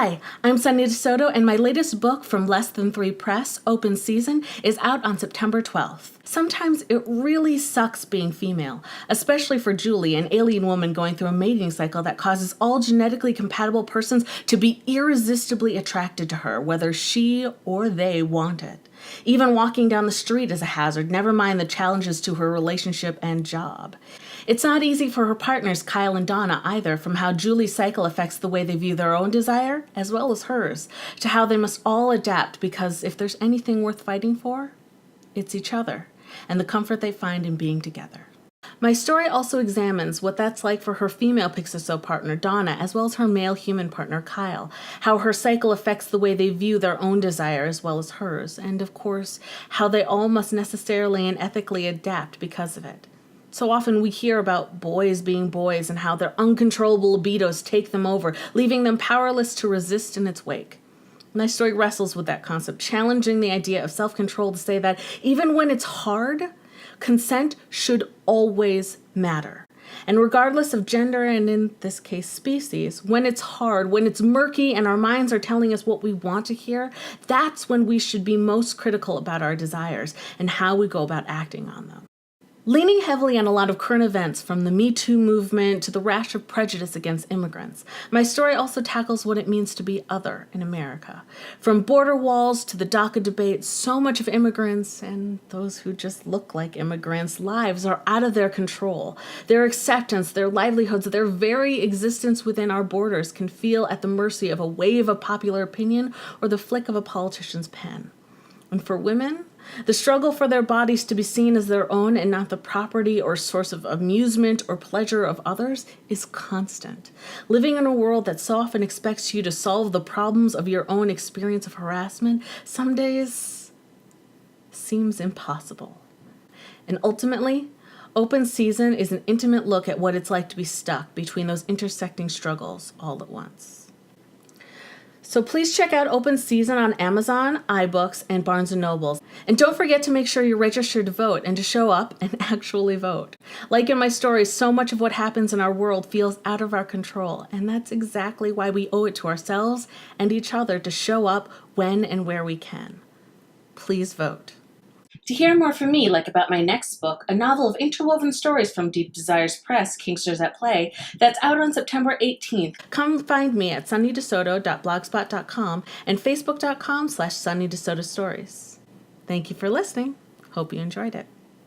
Hi, I'm Sunny DeSoto, and my latest book from Less Than Three Press, Open Season, is out on September 12th. Sometimes it really sucks being female, especially for Julie, an alien woman going through a mating cycle that causes all genetically compatible persons to be irresistibly attracted to her, whether she or they want it. Even walking down the street is a hazard, never mind the challenges to her relationship and job. It's not easy for her partners, Kyle and Donna, either, from how Julie's cycle affects the way they view their own desire, as well as hers, to how they must all adapt because if there's anything worth fighting for, it's each other, and the comfort they find in being together. My story also examines what that's like for her female Pixoso partner, Donna, as well as her male human partner, Kyle, how her cycle affects the way they view their own desire as well as hers, and of course, how they all must necessarily and ethically adapt because of it. So often we hear about boys being boys and how their uncontrollable libidos take them over, leaving them powerless to resist in its wake. My story wrestles with that concept, challenging the idea of self-control to say that even when it's hard, consent should always matter. And regardless of gender and in this case species, when it's hard, when it's murky and our minds are telling us what we want to hear, that's when we should be most critical about our desires and how we go about acting on them. Leaning heavily on a lot of current events from the Me Too movement to the rash of prejudice against immigrants, my story also tackles what it means to be other in America. From border walls to the DACA debate, so much of immigrants, and those who just look like immigrants' lives are out of their control. Their acceptance, their livelihoods, their very existence within our borders can feel at the mercy of a wave of popular opinion or the flick of a politician's pen. And for women, the struggle for their bodies to be seen as their own and not the property or source of amusement or pleasure of others is constant. Living in a world that so often expects you to solve the problems of your own experience of harassment some days seems impossible. And ultimately, Open Season is an intimate look at what it's like to be stuck between those intersecting struggles all at once. So please check out Open Season on Amazon, iBooks, and Barnes & Noble. And don't forget to make sure you're registered to vote and to show up and actually vote. Like in my story, so much of what happens in our world feels out of our control, and that's exactly why we owe it to ourselves and each other to show up when and where we can. Please vote. To hear more from me, like about my next book, a novel of interwoven stories from Deep Desires Press, Kingsters at Play, that's out on September 18th, come find me at sunnydesoto.blogspot.com and facebook.com/sunnydesotostories. Thank you for listening. Hope you enjoyed it.